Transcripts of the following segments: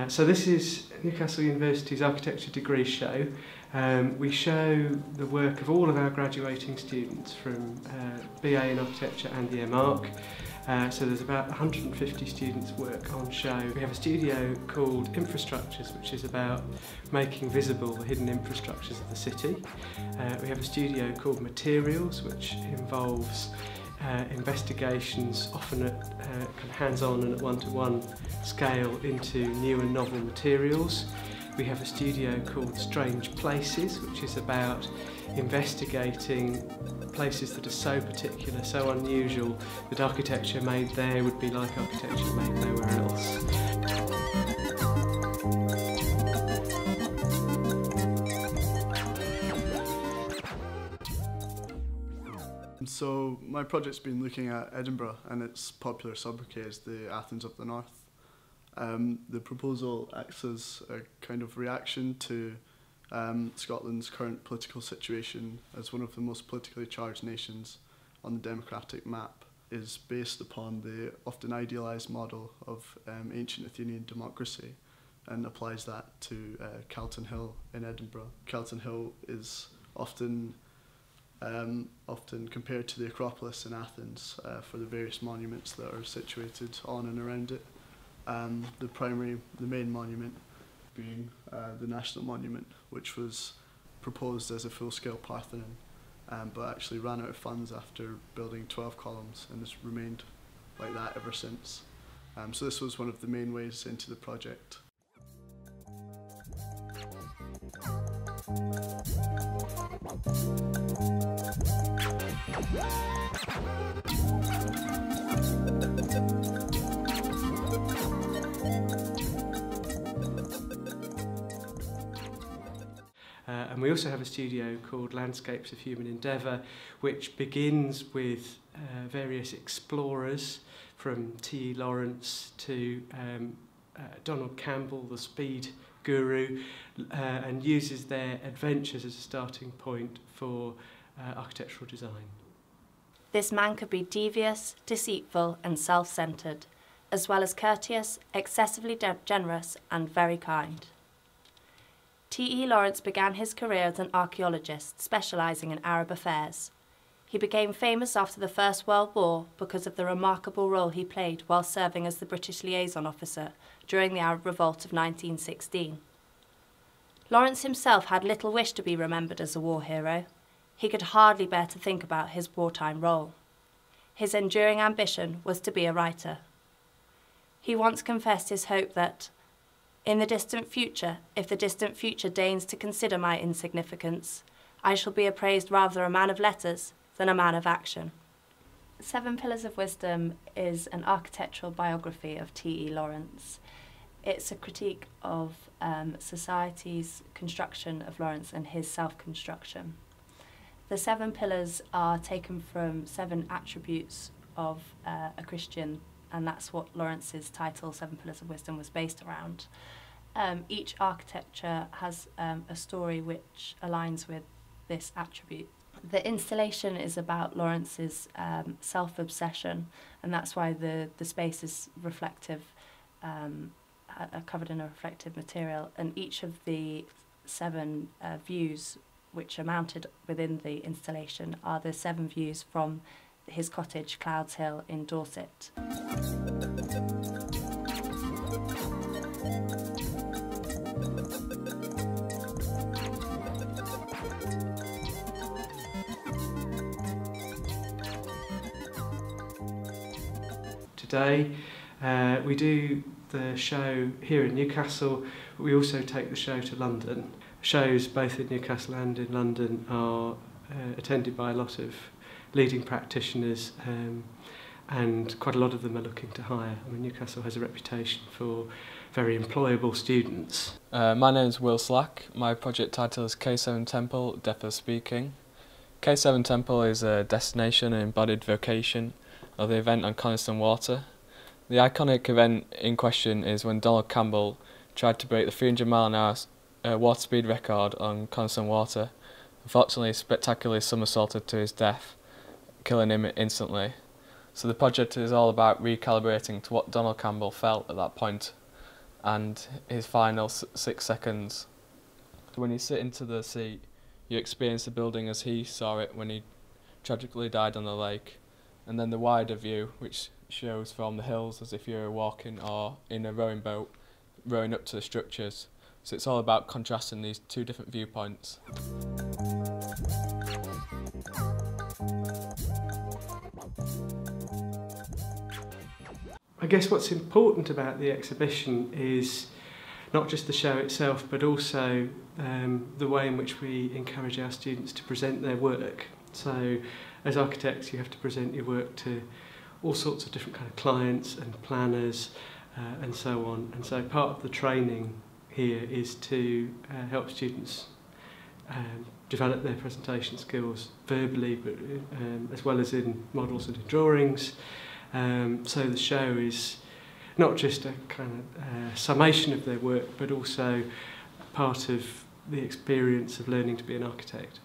So this is Newcastle University's architecture degree show. We show the work of all of our graduating students from BA in architecture and the MArch. So there's about 150 students work on show. We have a studio called Infrastructures, which is about making visible the hidden infrastructures of the city. We have a studio called Materials, which involves investigations, often at kind of hands-on and at one-to-one scale, into new and novel materials. We have a studio called Strange Places, which is about investigating places that are so particular, so unusual, that architecture made there would be like architecture made nowhere else. So my project's been looking at Edinburgh and its popular sobriquet as the Athens of the North. The proposal acts as a kind of reaction to Scotland's current political situation as one of the most politically charged nations on the democratic map. Is based upon the often idealised model of ancient Athenian democracy and applies that to Calton Hill in Edinburgh. Calton Hill is often compared to the Acropolis in Athens for the various monuments that are situated on and around it. The main monument being the National Monument, which was proposed as a full-scale Parthenon, but actually ran out of funds after building 12 columns and has remained like that ever since. So this was one of the main ways into the project. And we also have a studio called Landscapes of Human Endeavour, which begins with various explorers from T.E. Lawrence to Donald Campbell, the speed guru, and uses their adventures as a starting point for architectural design. This man could be devious, deceitful and self-centred, as well as courteous, excessively generous and very kind. T.E. Lawrence began his career as an archaeologist specialising in Arab affairs. He became famous after the First World War because of the remarkable role he played while serving as the British liaison officer during the Arab Revolt of 1916. Lawrence himself had little wish to be remembered as a war hero. He could hardly bear to think about his wartime role. His enduring ambition was to be a writer. He once confessed his hope that, in the distant future, if the distant future deigns to consider my insignificance, I shall be appraised rather a man of letters than a man of action. Seven Pillars of Wisdom is an architectural biography of T.E. Lawrence. It's a critique of society's construction of Lawrence and his self-construction. The seven pillars are taken from 7 attributes of a Christian, and that's what Lawrence's title, Seven Pillars of Wisdom, was based around. Each architecture has a story which aligns with this attribute. The installation is about Lawrence's self-obsession, and that's why the space is reflective, covered in a reflective material, and each of the 7 views which are mounted within the installation are the 7 views from his cottage, Clouds Hill, in Dorset. Today we do the show here in Newcastle, but we also take the show to London. Shows both in Newcastle and in London are attended by a lot of leading practitioners, and quite a lot of them are looking to hire. I mean, Newcastle has a reputation for very employable students. My name is Will Slack. My project title is K7 Temple, Deaf of Speaking. K7 Temple is a destination and embodied vocation of the event on Coniston Water. The iconic event in question is when Donald Campbell tried to break the 300-mile-an-hour water speed record on Coniston Water. Unfortunately, spectacularly somersaulted to his death, killing him instantly. So the project is all about recalibrating to what Donald Campbell felt at that point and his final 6 seconds. When you sit into the seat, you experience the building as he saw it when he tragically died on the lake, and then the wider view, which shows from the hills as if you're walking or in a rowing boat, rowing up to the structures. So it's all about contrasting these two different viewpoints. I guess what's important about the exhibition is not just the show itself, but also the way in which we encourage our students to present their work. So as architects, you have to present your work to all sorts of different kind of clients and planners and so on. And so part of the training here is to help students develop their presentation skills verbally, but as well as in models and in drawings. So the show is not just a kind of summation of their work, but also part of the experience of learning to be an architect.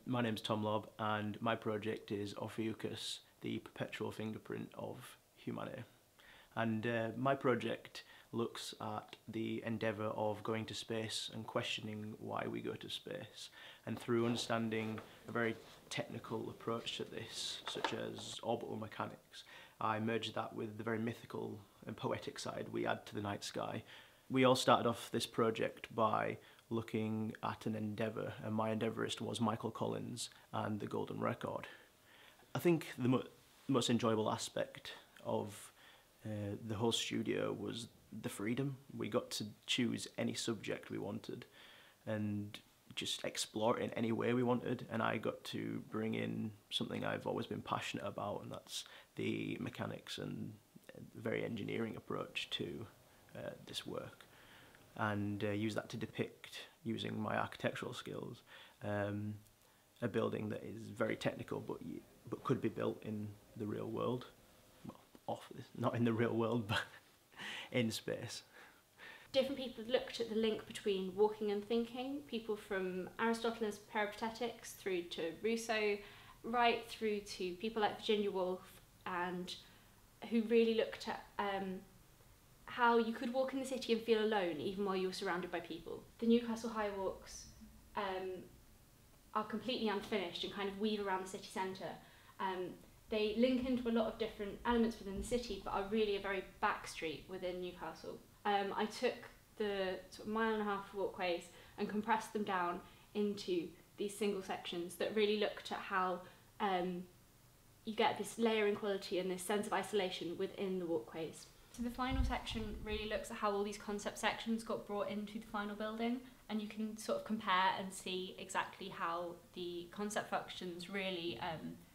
My name's Tom Lobb, and my project is Ophiuchus, the perpetual fingerprint of humanity. And my project looks at the endeavour of going to space and questioning why we go to space. And through understanding a very technical approach to this, such as orbital mechanics, I merged that with the very mythical and poetic side we add to the night sky. We all started off this project by looking at an endeavour, and my endeavourist was Michael Collins and the Golden Record. I think the most enjoyable aspect of the whole studio was the freedom. We got to choose any subject we wanted and just explore it in any way we wanted, and I got to bring in something I've always been passionate about, and that's the mechanics and very engineering approach to this work, and use that to depict, using my architectural skills, a building that is very technical but could be built in the real world. Well, not in the real world, but in space. Different people looked at the link between walking and thinking, people from Aristotle's Peripatetics through to Rousseau, right through to people like Virginia Woolf, and who really looked at how you could walk in the city and feel alone even while you were surrounded by people. The Newcastle High Walks are completely unfinished and kind of weave around the city centre. They link into a lot of different elements within the city, but are really a very back street within Newcastle. I took the sort of 1.5 mile walkways and compressed them down into these single sections that really looked at how you get this layering quality and this sense of isolation within the walkways. So the final section really looks at how all these concept sections got brought into the final building, and you can sort of compare and see exactly how the concept functions really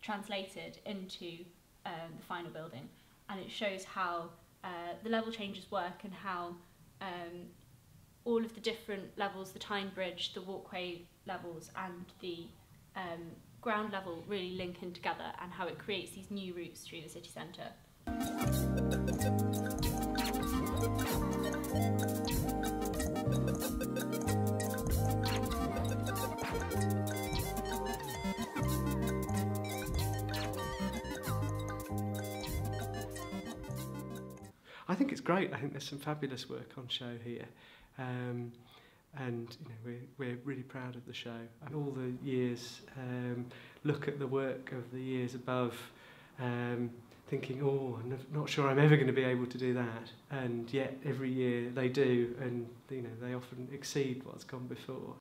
translated into the final building, and it shows how the level changes work and how all of the different levels, the Tyne Bridge, the walkway levels and the ground level really link in together, and how it creates these new routes through the city centre. I think it's great. I think there's some fabulous work on show here, and you know, we're really proud of the show. And all the years look at the work of the years above, thinking, oh, I'm not sure I'm ever going to be able to do that, and yet every year they do, and you know, they often exceed what's gone before.